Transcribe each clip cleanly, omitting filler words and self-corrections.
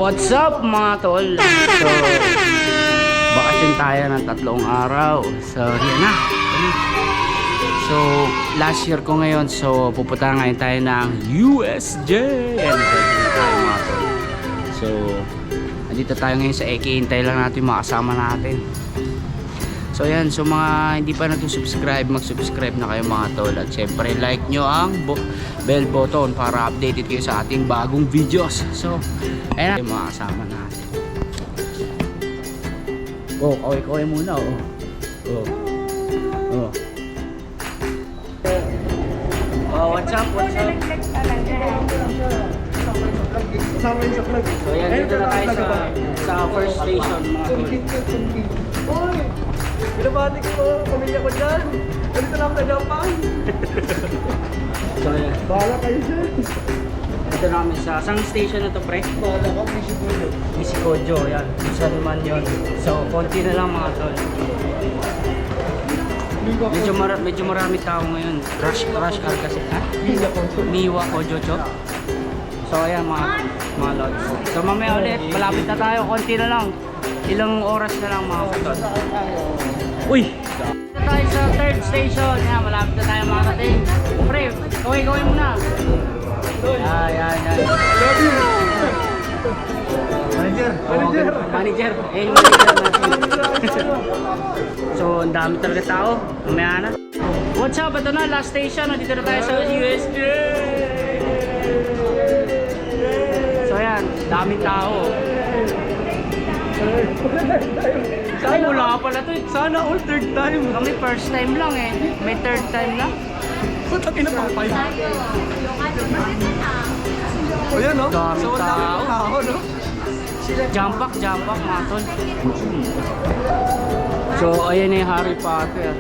What's up mga tol? So, bakasyon tayo ng 3 araw. So, yan na. So, last year ko ngayon. So, pupunta ngayon tayo ng USJ. Yan, tayo mga tol. So, nandito tayo ngayon sa EK. Hintay lang natin yung mga kasama natin. So, yan. So, mga hindi pa nag-subscribe, mag-subscribe na kayo mga tol. At syempre, like nyo ang bell button para updated kayo sa ating bagong videos. So, ayan na yung mga kasama natin. Oh, kaway-kaway muna, oh. Oh. Oh. Oh, what's up? What's up? So, yan, dito na tayo sa first station, mga tol. Binabati ko pamilya ko dyan. Dito na ako sa Japan. So, yan. Bahala kayo dyan. Dito namin sa sang station na to, pre? Bahala ka, Misikojo. Misikojo, yan. Saan man yun. So, konti na lang mga tol. Medyo marami tao ngayon. Rush hour kasi. Ha? Miwa Kojocho. So, ayan mga lods. So, mamaya ulit. Malapit na tayo. Konti na lang. Ilang oras na lang mga tol. Uy! Dito tayo sa third station. Yan, malapit na tayo mga kating. Pre, gawin muna. Yan. Manager. Eh, yung manager natin. So, ang dami talaga tao. Mamaya na. What's up? Ito na, last station. Dito na tayo sa USJ. So, yan. Daming tao. Ay, wala pala to. Sana all third time. Kami first time lang eh. May third time lang. Ba't ang pinapapay? O yan, no? Dami So, tao. no? Jump back mga tol. So, ayan na yung Harry Potter.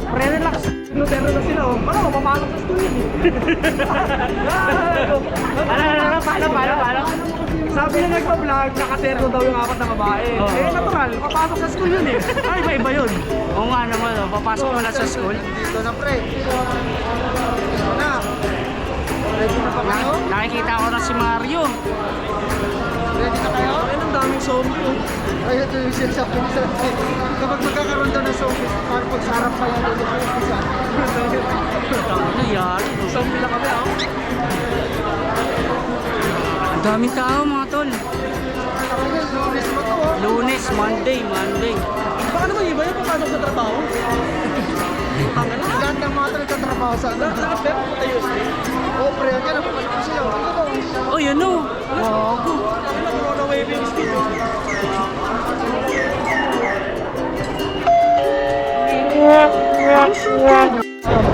Pre-relax. Nutero na sila, oh. Paano mapapasok sa school yun? Paano? Sabi na nagpa-vlog, nakaterno daw yung 4 na babae. Oh. Eh, natural, papasok sa school yun eh. Ay, iba yun. Oo nga naman, oh. Papasok mo na sa school. Dito na, pre. Dito na. Ready na pa kayo? Nakikita ko na si Mario. Ready na kayo? Ayun, ang daming zombie, oh. Ay, ito yung sinasabi ni Sir. Kapag magkakaroon daw ng zombie, parang pag sa harap pa yan, ito yung isa. Ano yan? Zombie lang kami, oh. Ang daming tao mga tol. Lunes mo to, oh. Lunes, Monday. Baka naman iba yung papasok sa trabaho. Lahat ng mga talaga trabaho sa ano. Lahat pero puta USB. Oo, pre, yan ang papasok ko sa'yo. Ano to? Oh, yan o. Wago. Ano, corona wave yung speed.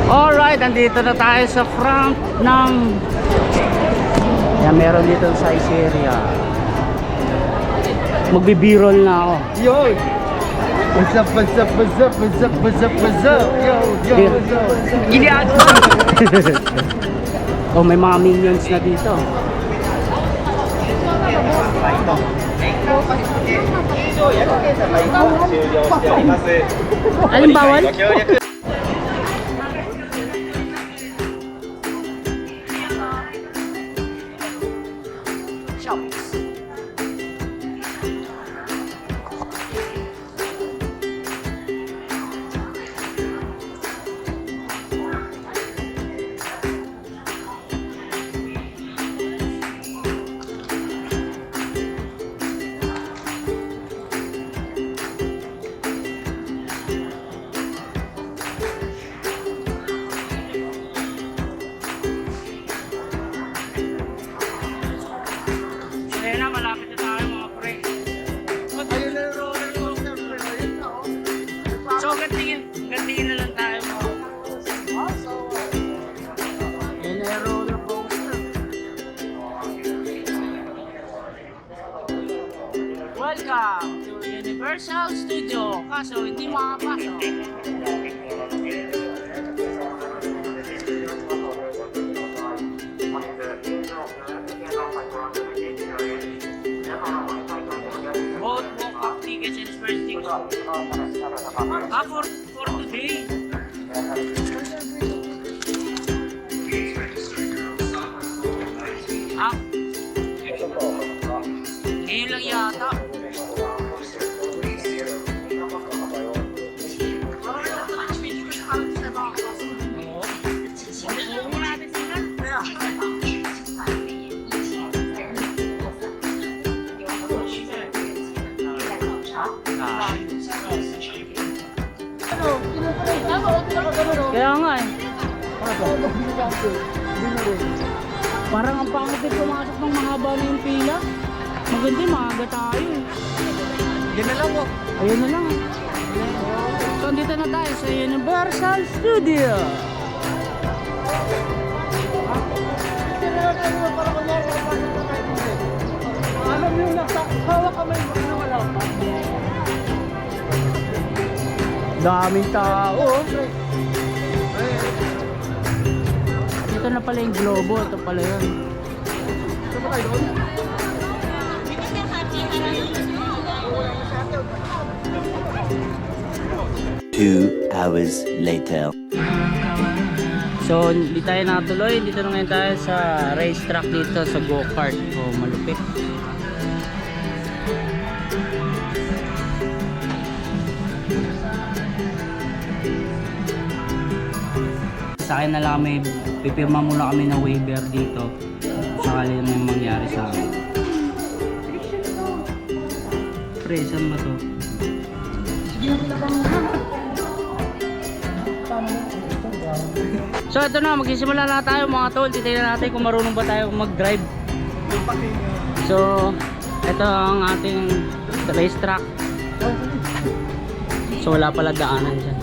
Alright, andito na tayo sa front ng... Yan, meron dito sa area. Magbi-b-roll na ako. Yo! What's up? Yo! Giliad! Oh, may mga minions na dito. Alin bawal? Ayun na, malapit na tayo mga pre. Ayun na yung roller coaster. Ayun na, oh. So, gantingin na lang tayo mga pre. Ayun na yung roller coaster. Welcome to Universal Studio. Kaso, hindi makapasok. Both walk-up tickets and first tickets. For today. Kaya nga eh. Parang ang pangit din pumasok ng mahaba na yung pila. Maganda yung maaga tayo eh. Yan na lang po. Ayun na lang. So dito na tayo sa Universal Studio. Alam niyo na, hawak kamay mo na wala. Daming tao. Dito na pala yung globo. Ito pala yun. Ito ba kayo doon? 2 hours later. So hindi tayo natuloy. Dito na ngayon tayo sa racetrack dito sa gokART. Oh, malupit. Sa akin na lang kami, pipirma muna kami ng waiver dito. Sakali may mangyari sa akin. Pre, saan ba to? So ito na, magsisimula na tayo mga tol. Titignan natin kung marunong ba tayo mag-drive. So ito ang ating racetrack. So wala pala daanan dyan.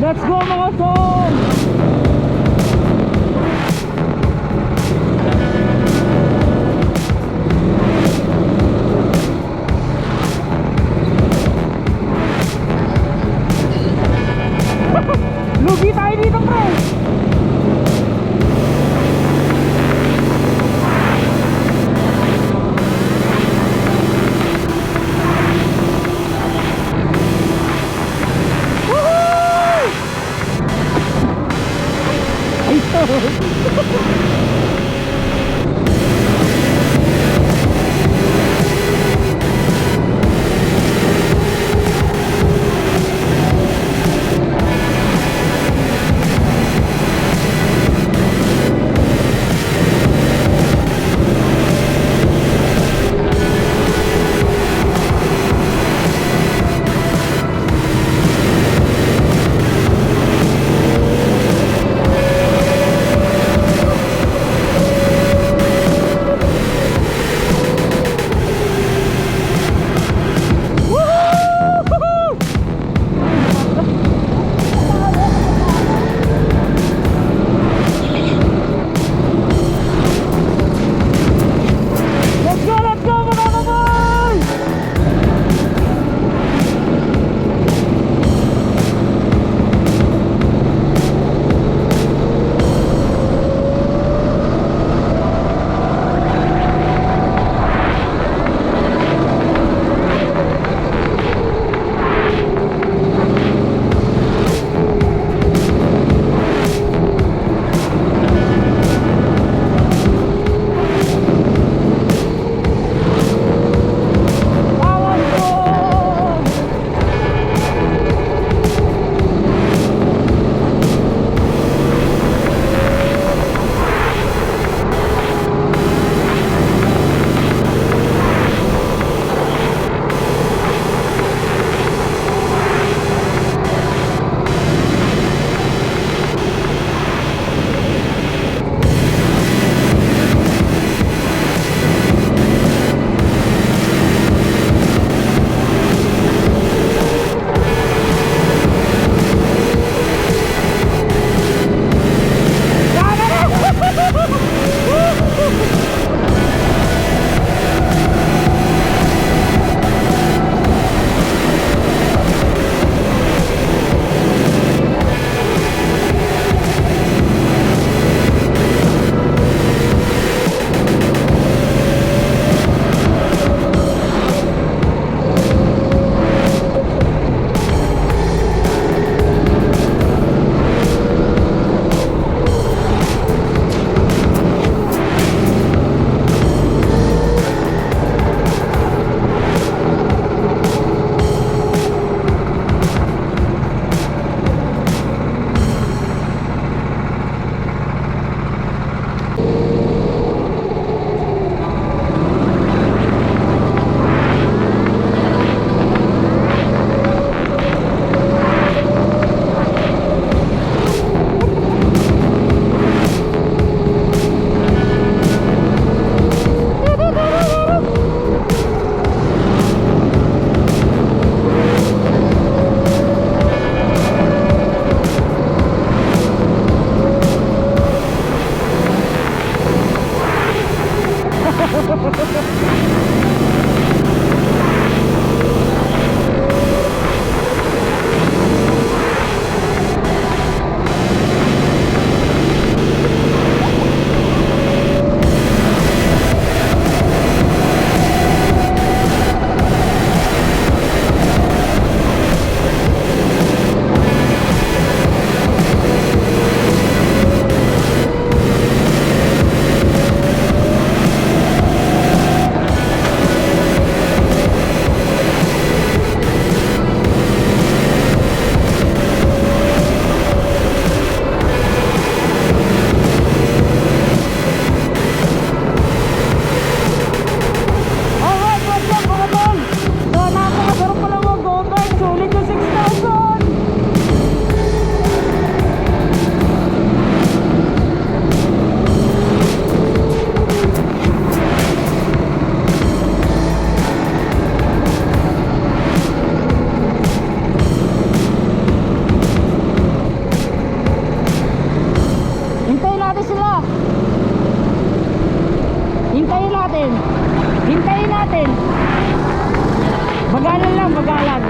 Let's go mga tol! Lugi tayo dito pre! lang, magalan.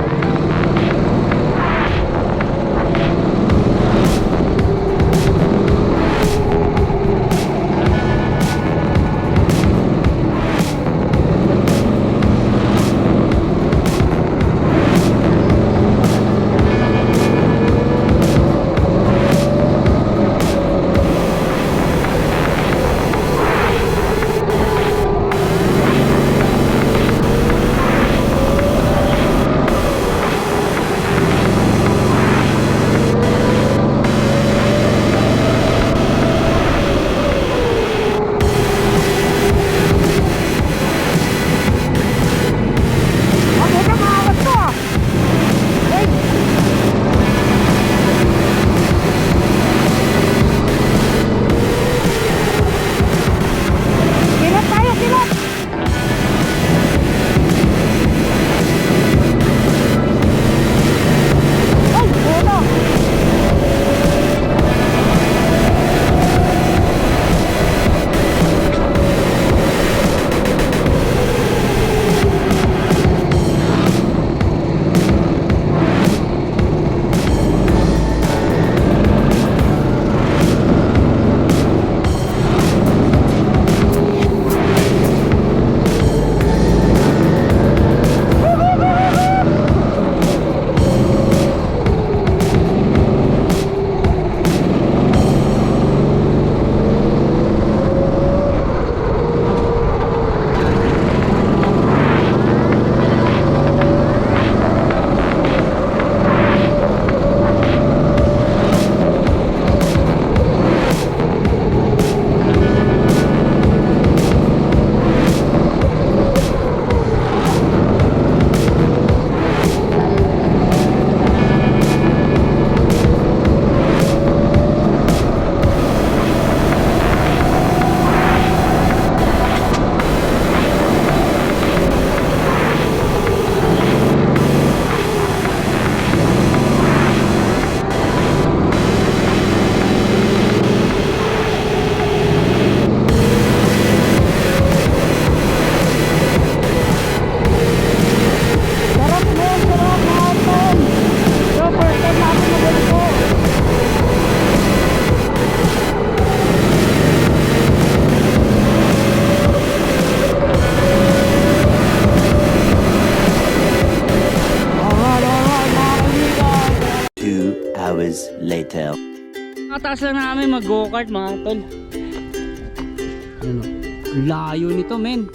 Hours later. Mataas lang namin mag-gokart mga tol. Ano? Layo nito men.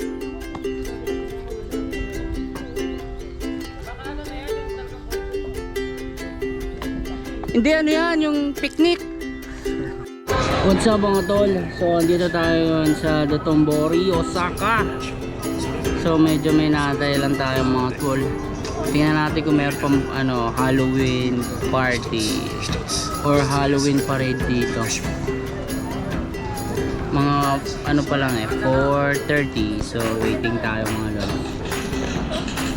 Hindi ano yan, yung picnic. What's up mga tol? So andito tayo sa Dotonbori, Osaka. So medyo may naantay lang tayo mga tol. Tingnan natin kung meron pang Halloween party or Halloween parade dito. Mga pa lang 4:30. So waiting tayo mga lolo.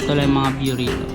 Ito lang yung mga view rito.